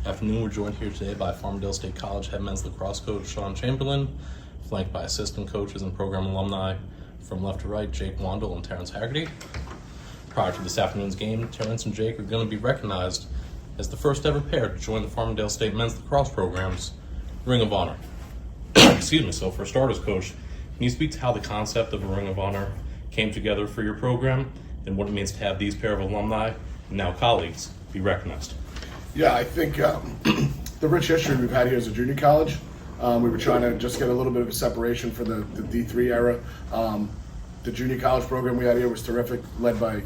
Afternoon, we're joined here today by Farmingdale State College head men's lacrosse coach Sean Chamberlain, flanked by assistant coaches and program alumni from left to right, Jake Wandle and Terrence Haggerty. Prior to this afternoon's game, Terrence and Jake are going to be recognized as the first ever pair to join the Farmingdale State men's lacrosse program's Ring of Honor. Excuse me. So for starters, Coach, can you speak to how the concept of a Ring of Honor came together for your program and what it means to have these pair of alumni and now colleagues be recognized? Yeah, I think the rich history we've had here as a junior college, we were trying to just get a little bit of a separation for the D3 era. The junior college program we had here was terrific, led by,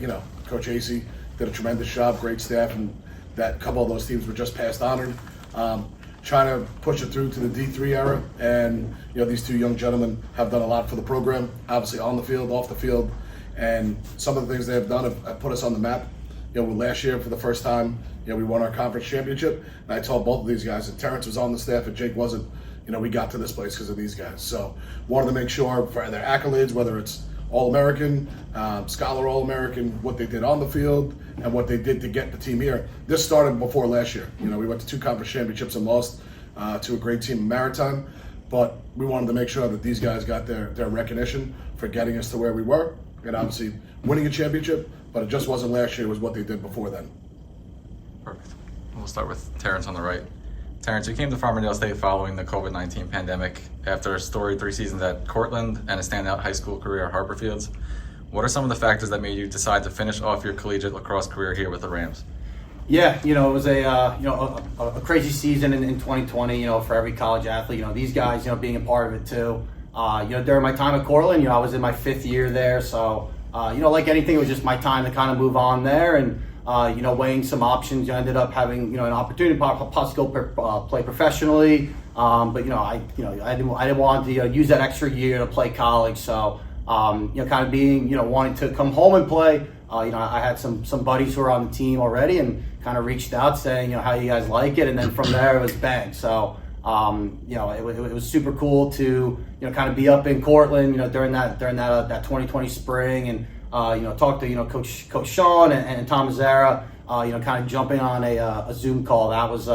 Coach Acey, did a tremendous job, great staff, and that couple of those teams were just past honored. Trying to push it through to the D3 era, and these two young gentlemen have done a lot for the program, obviously on the field, off the field, and some of the things they have done have put us on the map. Last year for the first time, we won our conference championship, and I told both of these guys that Terrence was on the staff and Jake wasn't. We got to this place because of these guys. So wanted to make sure for their accolades, whether it's All-American, Scholar All-American, what they did on the field, and what they did to get the team here. This started before last year. We went to 2 conference championships and lost to a great team in Maritime, but we wanted to make sure that these guys got their recognition for getting us to where we were, and obviously winning a championship, but it just wasn't last year, it was what they did before then. Perfect. We'll start with Terrence on the right. Terrence, you came to Farmingdale State following the COVID-19 pandemic after a storied 3 seasons at Cortland and a standout high school career at Harborfields. What are some of the factors that made you decide to finish off your collegiate lacrosse career here with the Rams? Yeah, it was a crazy season in 2020, for every college athlete. These guys, being a part of it too. During my time at Cortland, I was in my 5th year there, so like anything, it was just my time to kind of move on there and weighing some options. I ended up having an opportunity to possibly go play professionally, but I didn't want to use that extra year to play college. So kind of being wanting to come home and play. I had some buddies who were on the team already and kind of reached out saying how you guys like it, and then from there it was bang. So it was super cool to kind of be up in Cortland during that 2020 spring and talk to Coach Sean and Tom Mazzara, kind of jumping on a Zoom call. That was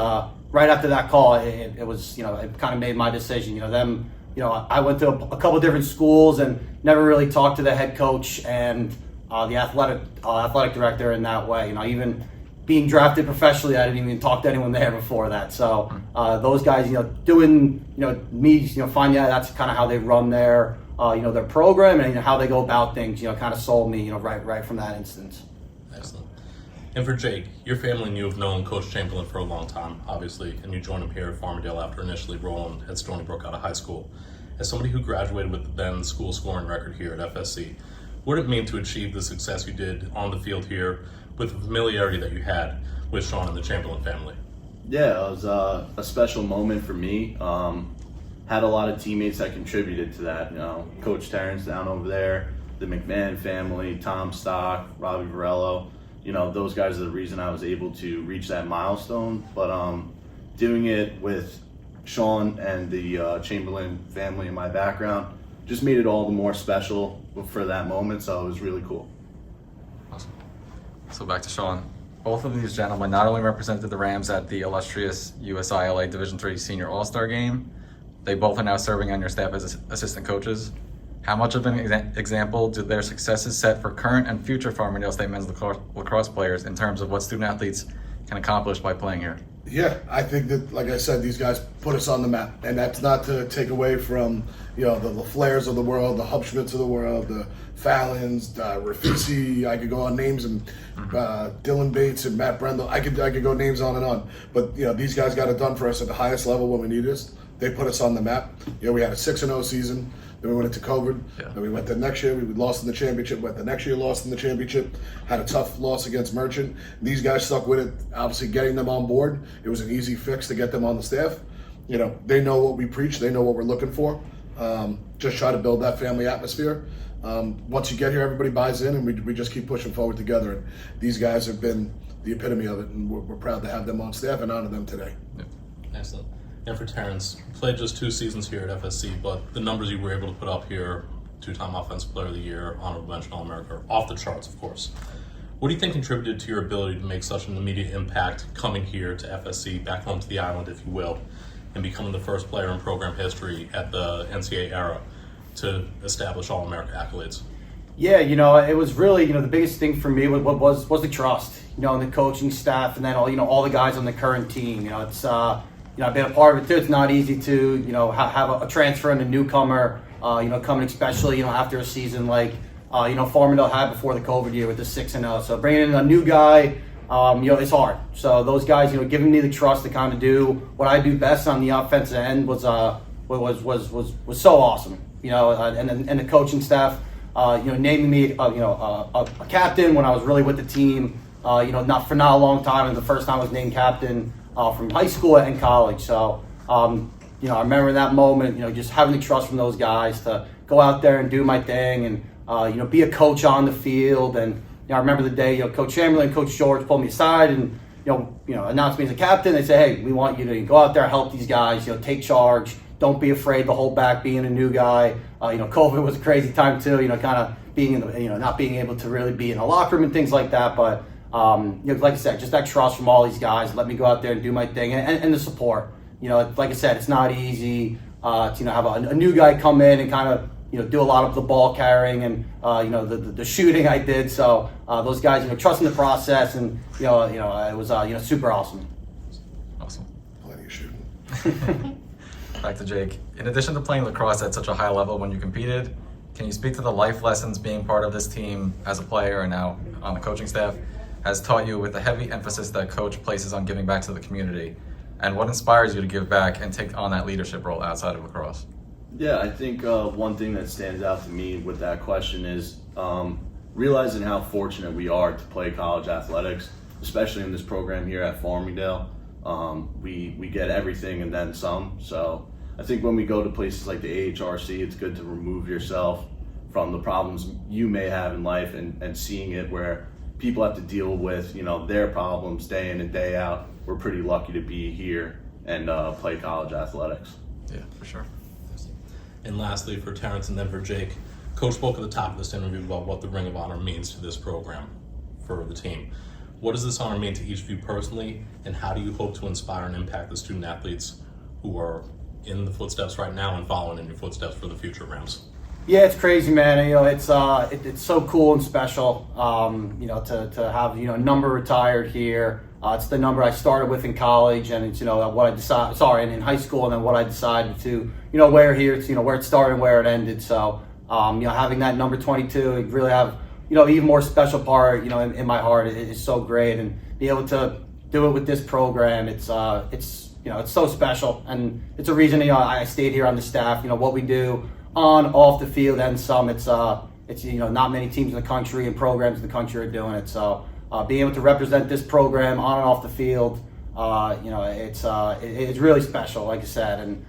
right after that call. It was it kind of made my decision. I went to a couple different schools and never really talked to the head coach and the athletic director in that way. Even being drafted professionally, I didn't even talk to anyone there before that. So those guys, doing me, finding out that's kind of how they run their program and how they go about things, kind of sold me, right from that instance. Excellent. And for Jake, your family and you have known Coach Chamberlain for a long time, obviously, and you joined him here at Farmingdale after initially rolling at Stony Brook out of high school. As somebody who graduated with the then school scoring record here at FSC, what did it mean to achieve the success you did on the field here with the familiarity that you had with Sean and the Chamberlain family? Yeah, it was a special moment for me. Had a lot of teammates that contributed to that. Coach Terrence down over there, the McMahon family, Tom Stock, Robbie Varello. Those guys are the reason I was able to reach that milestone. But doing it with Sean and the Chamberlain family in my background just made it all the more special for that moment. So it was really cool. Awesome. So back to Sean. Both of these gentlemen not only represented the Rams at the illustrious USILA Division III Senior All-Star Game, they both are now serving on your staff as assistant coaches. How much of an example do their successes set for current and future Farmingdale State men's lacrosse players in terms of what student athletes can accomplish by playing here? Yeah, I think that, like I said, these guys put us on the map, and that's not to take away from the LaFleurs of the world, the Hubschmidts of the world, the Fallons, Rafisi. I could go on names, and Dylan Bates and Matt Brendel. I could go names on and on. But these guys got it done for us at the highest level when we needed us. They put us on the map. We had a 6-0 season. Then we went into COVID. Yeah. Then we went the next year. We lost in the championship. Went the next year, lost in the championship. Had a tough loss against Merchant. These guys stuck with it. Obviously, getting them on board, it was an easy fix to get them on the staff. They know what we preach. They know what we're looking for. Just try to build that family atmosphere. Once you get here, everybody buys in, and we just keep pushing forward together. And these guys have been the epitome of it, and we're proud to have them on staff and honor them today. Yeah. Excellent. And for Terrence, played just 2 seasons here at FSC, but the numbers you were able to put up here, 2-time Offensive Player of the Year, Honorable Mention All-America, are off the charts, of course. What do you think contributed to your ability to make such an immediate impact coming here to FSC, back home to the island, if you will, and becoming the first player in program history at the NCAA era to establish All-America accolades? Yeah, it was really, the biggest thing for me was the trust, and the coaching staff, and then all the guys on the current team. It's I've been a part of it too. It's not easy to have a transfer and a newcomer, coming especially after a season like Farmingdale had before the COVID year with the 6-0. So bringing in a new guy, it's hard. So those guys, giving me the trust to kind of do what I do best on the offensive end was so awesome. And the coaching staff, naming me a captain when I was really with the team, not a long time, and the first time I was named captain from high school and college. So I remember that moment, just having the trust from those guys to go out there and do my thing, and be a coach on the field. And I remember the day, Coach Chamberlain and Coach George pulled me aside and announced me as a captain. They say, hey, we want you to go out there, help these guys, take charge. Don't be afraid to hold back being a new guy. COVID was a crazy time too, kind of being in the, not being able to really be in the locker room and things like that. But like I said, just that trust from all these guys, let me go out there and do my thing, and the support. Like I said, it's not easy to have a new guy come in and kind of do a lot of the ball carrying and the shooting I did. So those guys trusting the process, and it was super awesome. Awesome. Plenty of shooting. Back to Jake. In addition to playing lacrosse at such a high level when you competed, can you speak to the life lessons being part of this team as a player and now on the coaching staff has taught you, with the heavy emphasis that coach places on giving back to the community? And what inspires you to give back and take on that leadership role outside of lacrosse? Yeah, I think one thing that stands out to me with that question is realizing how fortunate we are to play college athletics, especially in this program here at Farmingdale. We get everything and then some. So I think when we go to places like the AHRC, it's good to remove yourself from the problems you may have in life and seeing it where people have to deal with their problems day in and day out. We're pretty lucky to be here and play college athletics. Yeah, for sure. And lastly, for Terrence and then for Jake, Coach spoke at the top of this interview about what the Ring of Honor means to this program for the team. What does this honor mean to each of you personally, and how do you hope to inspire and impact the student athletes who are in the footsteps right now and following in your footsteps for the future Rams? Yeah, it's crazy, man. It's so cool and special. To have a number retired here. It's the number I started with in college, and it's what I decided. In high school, and then what I decided to wear here. It's where it started and where it ended. So having that number 22, it really have even more special part in my heart. It's so great, and be able to do it with this program. It's so special, and it's a reason I stayed here on the staff. What we do on, off the field, and some. It's not many teams in the country and programs in the country are doing it. So being able to represent this program on and off the field, it's really special, like I said, and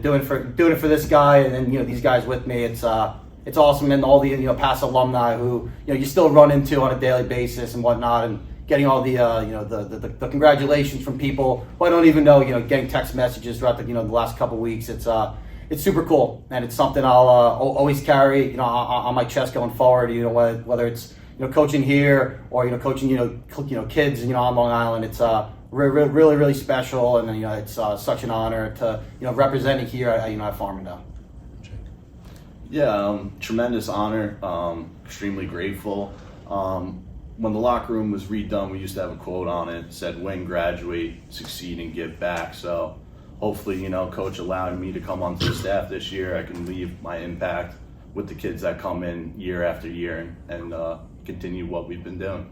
doing it for this guy, and then these guys with me. It's awesome, and all the past alumni who you still run into on a daily basis and whatnot, and getting all the the congratulations from people who I don't even know. Getting text messages throughout the last couple of weeks. It's super cool, and it's something I'll always carry on my chest going forward. Whether it's coaching here or coaching kids on Long Island. It's really really special, and it's such an honor to represent it here at Farmingdale. Yeah, tremendous honor. Extremely grateful. When the locker room was redone, we used to have a quote on it. It said, "Win, graduate, succeed, and give back." So hopefully, Coach allowing me to come onto the staff this year, I can leave my impact with the kids that come in year after year and continue what we've been doing.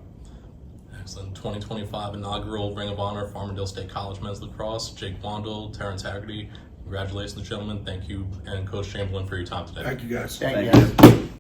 Excellent. 2025 inaugural Ring of Honor, Farmingdale State College Men's Lacrosse, Jake Wandle, Terrence Haggerty. Congratulations, gentlemen. Thank you, and Coach Chamberlain, for your time today. Thank you, guys. Thank you.